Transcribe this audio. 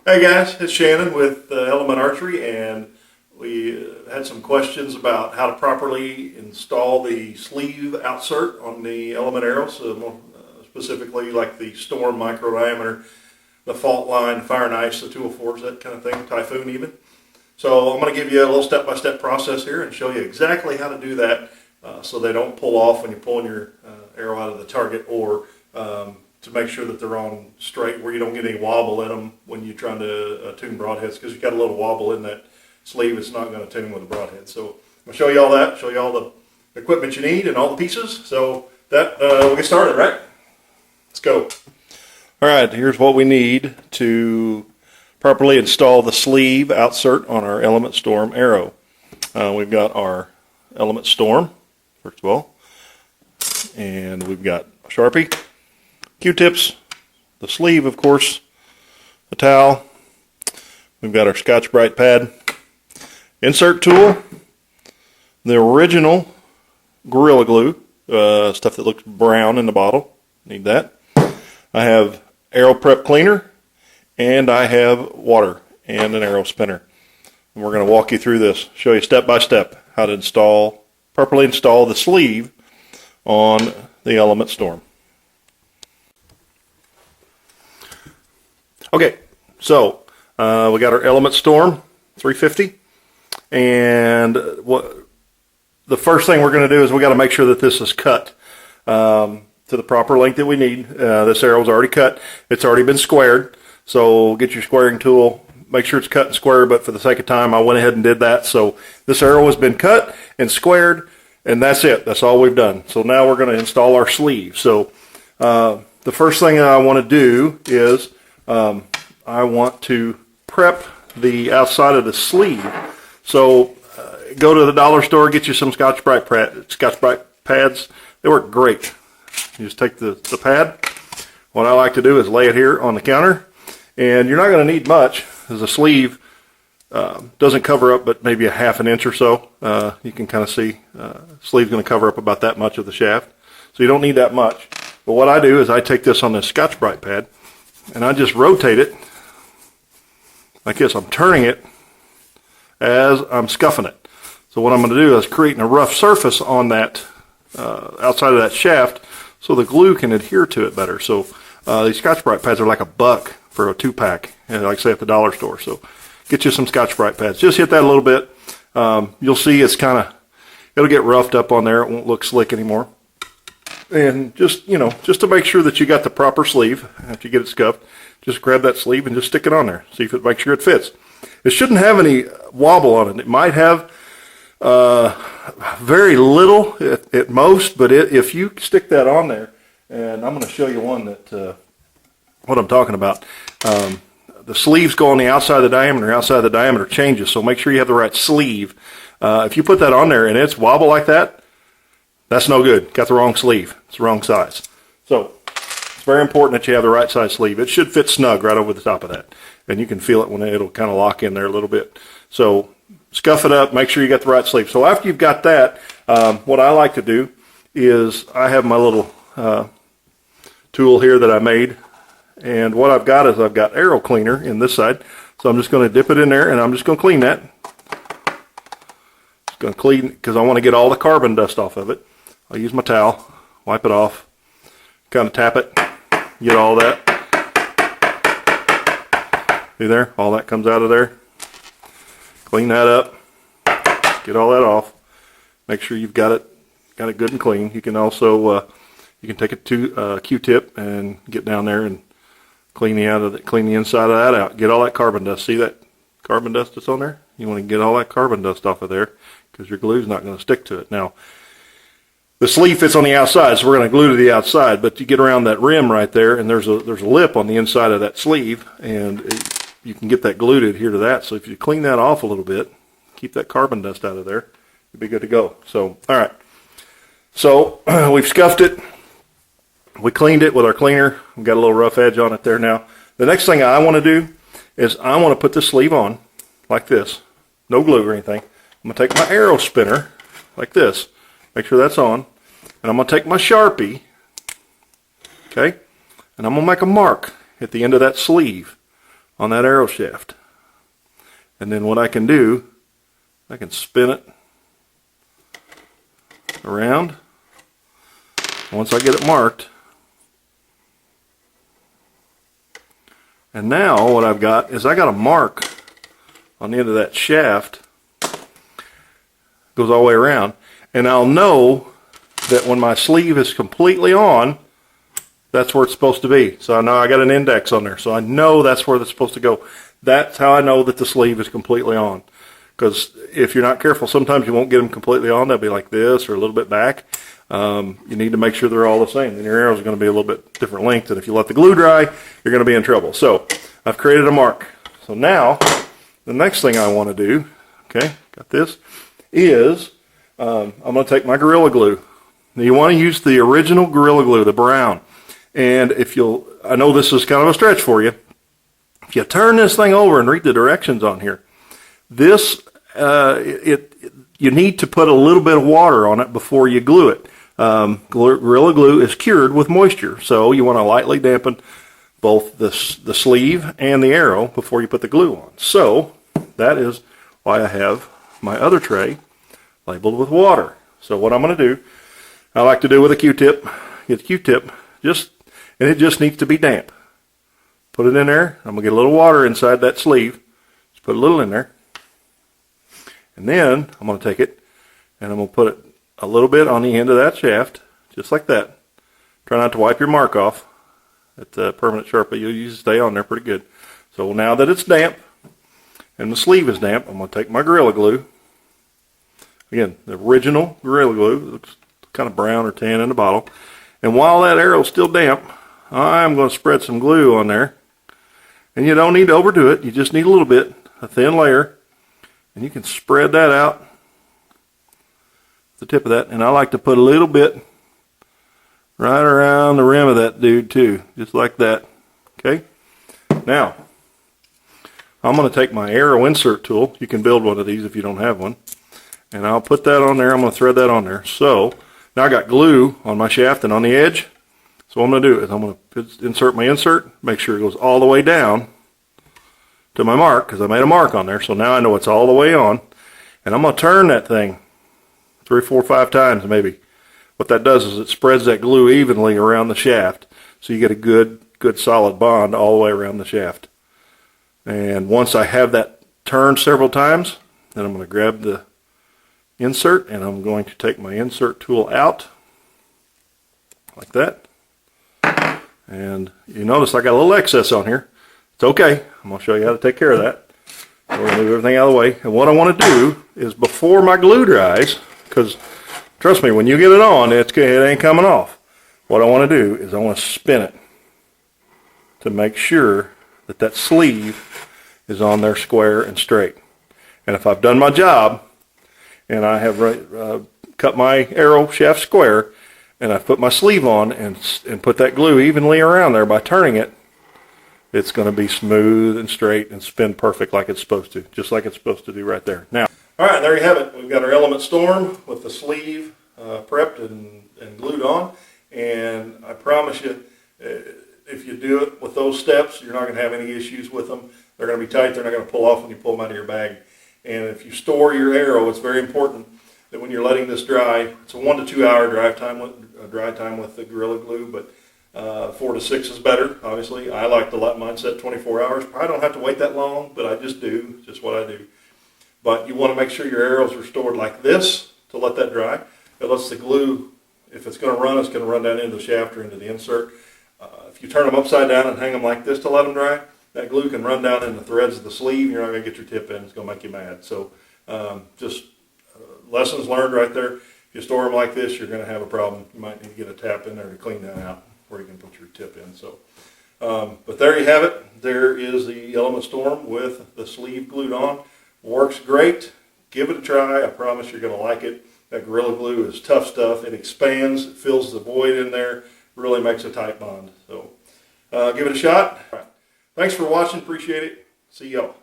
Hey guys, it's Shannon with Element Archery, and we had some questions about how to properly install the sleeve outsert on the Element arrows, more specifically like the Storm micro diameter, the Fault Line, Fire and Ice, the 204s, that kind of thing, Typhoon even. So I'm going to give you a little step-by-step process here and show you exactly how to do that so they don't pull off when you're pulling your arrow out of the target, or to make sure that they're on straight where you don't get any wobble in them when you're trying to tune broadheads, because you've got a little wobble in that sleeve. It's not going to tune with a broadhead. So I'm going to show you all that, show you all the equipment you need and all the pieces. So that we'll get started, right? Let's go. All right, here's what we need to properly install the sleeve outsert on our Element Storm arrow. We've got our Element Storm, first of all, and we've got a Sharpie, Q-tips, the sleeve, of course, a towel. We've got our Scotch-Brite pad, insert tool, the original Gorilla Glue, stuff that looks brown in the bottle. Need that. I have arrow prep cleaner, and I have water and an arrow spinner. And we're going to walk you through this, show you step by step how to properly install the sleeve on the Element Storm. Okay, so we got our Element Storm 350, and the first thing we're going to do is we got to make sure that this is cut to the proper length that we need. This arrow is already cut; it's already been squared. So get your squaring tool, make sure it's cut and square. But for the sake of time, I went ahead and did that. So this arrow has been cut and squared, and that's it. That's all we've done. So now we're going to install our sleeve. So the first thing I want to do is I want to prep the outside of the sleeve. So go to the dollar store, get you some Scotch-Brite pads. They work great. You just take the pad. What I like to do is lay it here on the counter, and you're not going to need much, because the sleeve doesn't cover up but maybe a half an inch or so. You can kind of see sleeve's going to cover up about that much of the shaft, so you don't need that much. But what I do is I take this on this Scotch-Brite pad, and I just rotate it like this. I'm turning it as I'm scuffing it. So what I'm going to do is creating a rough surface on that outside of that shaft, so the glue can adhere to it better. So these Scotch-Brite pads are like $1 for a 2-pack, like I say at the dollar store. So get you some Scotch-Brite pads. Just hit that a little bit. You'll see it's it'll get roughed up on there. It won't look slick anymore. And just to make sure that you got the proper sleeve after you get it scuffed, just grab that sleeve and just stick it on there. See if make sure it fits. It shouldn't have any wobble on it. It might have very little at most, but if you stick that on there, and I'm going to show you one that what I'm talking about. The sleeves go on the outside of the diameter. Outside of the diameter changes, so make sure you have the right sleeve. If you put that on there and it's wobble like that, that's no good. Got the wrong sleeve. It's the wrong size. So it's very important that you have the right size sleeve. It should fit snug right over the top of that, and you can feel it when it'll kind of lock in there a little bit. So scuff it up. Make sure you got the right sleeve. So after you've got that, what I like to do is I have my little tool here that I made, and what I've got is I've got arrow cleaner in this side. So I'm just going to dip it in there, and I'm just going to clean that. Just going to clean because I want to get all the carbon dust off of it. I'll use my towel, wipe it off, kind of tap it, get all that. See there? All that comes out of there. Clean that up, get all that off. Make sure you've got it good and clean. You can also you can take a Q-tip and get down there and clean the inside of that out. Get all that carbon dust. See that carbon dust that's on there? You want to get all that carbon dust off of there, because your glue's not going to stick to it. Now, the sleeve fits on the outside, so we're going to glue to the outside, but you get around that rim right there, and there's a lip on the inside of that sleeve, and you can get that glue to adhere to that. So if you clean that off a little bit, keep that carbon dust out of there, you'll be good to go. So, all right. So we've scuffed it. We cleaned it with our cleaner. We've got a little rough edge on it there now. The next thing I want to do is I want to put the sleeve on like this. No glue or anything. I'm going to take my arrow spinner like this. Make sure that's on. And I'm going to take my Sharpie, okay, and I'm going to make a mark at the end of that sleeve on that arrow shaft. And then what I can do, I can spin it around. Once I get it marked, and now what I've got is I got a mark on the end of that shaft, goes all the way around, and I'll know that when my sleeve is completely on, that's where it's supposed to be. So I know I got an index on there, so I know that's where it's supposed to go. That's how I know that the sleeve is completely on. Because if you're not careful, sometimes you won't get them completely on. They'll be like this or a little bit back. You need to make sure they're all the same. Then your arrows are going to be a little bit different length, and if you let the glue dry, you're going to be in trouble. So I've created a mark. So now the next thing I want to do, okay, got this, is I'm going to take my Gorilla Glue. Now you want to use the original Gorilla Glue, the brown. And if you'll, I know this is kind of a stretch for you. If you turn this thing over and read the directions on here, this you need to put a little bit of water on it before you glue it. Gorilla Glue is cured with moisture, so you want to lightly dampen both the sleeve and the arrow before you put the glue on. So that is why I have my other tray labeled with water. So what I'm going to do, I like to do with a Q-tip, get the Q-tip, and it just needs to be damp. Put it in there. I'm going to get a little water inside that sleeve. Just put a little in there. And then I'm going to take it and I'm going to put it a little bit on the end of that shaft, just like that. Try not to wipe your mark off. It's a permanent Sharpie. You'll use to stay on there pretty good. So now that it's damp and the sleeve is damp, I'm going to take my Gorilla Glue. Again, the original Gorilla Glue. It looks kind of brown or tan in the bottle. And while that arrow is still damp, I'm going to spread some glue on there. And you don't need to overdo it. You just need a little bit, a thin layer. And you can spread that out, the tip of that. And I like to put a little bit right around the rim of that dude too, just like that. Okay. Now, I'm going to take my arrow insert tool. You can build one of these if you don't have one. And I'll put that on there. I'm going to thread that on there. So now I got glue on my shaft and on the edge. So what I'm going to do is I'm going to insert my insert, make sure it goes all the way down to my mark, because I made a mark on there. So now I know it's all the way on. And I'm going to turn that thing 3, 4, 5 times maybe. What that does is it spreads that glue evenly around the shaft, so you get a good solid bond all the way around the shaft. And once I have that turned several times, then I'm going to grab the insert and I'm going to take my insert tool out like that. And you notice I got a little excess on here. It's okay. I'm going to show you how to take care of that. We're going to move everything out of the way. And what I want to do is before my glue dries, because trust me, when you get it on, it ain't coming off. What I want to do is I want to spin it to make sure that that sleeve is on there square and straight. And if I've done my job and I have cut my arrow shaft square and I've put my sleeve on and put that glue evenly around there by turning it, it's going to be smooth and straight and spin perfect like it's supposed to, just like it's supposed to do right there. Now, all right, there you have it. We've got our Element Storm with the sleeve prepped and glued on. And I promise you, if you do it with those steps, you're not going to have any issues with them. They're going to be tight. They're not going to pull off when you pull them out of your bag. And if you store your arrow, it's very important that when you're letting this dry, it's a 1 to 2 hour dry time with the Gorilla Glue, but 4 to 6 is better, obviously. I like to let mine set 24 hours. I don't have to wait that long, but I just do. It's just what I do. But you want to make sure your arrows are stored like this to let that dry. It lets the glue, if it's going to run, it's going to run down into the shaft or into the insert. If you turn them upside down and hang them like this to let them dry, that glue can run down in the threads of the sleeve. You're not going to get your tip in. It's going to make you mad. So just lessons learned right there. If you store them like this, you're going to have a problem. You might need to get a tap in there to clean that out where you can put your tip in. So, but there you have it. There is the Element Storm with the sleeve glued on. Works great. Give it a try. I promise you're going to like it. That Gorilla Glue is tough stuff. It expands, it fills the void in there, really makes a tight bond. So give it a shot. All right. Thanks for watching. Appreciate it. See y'all.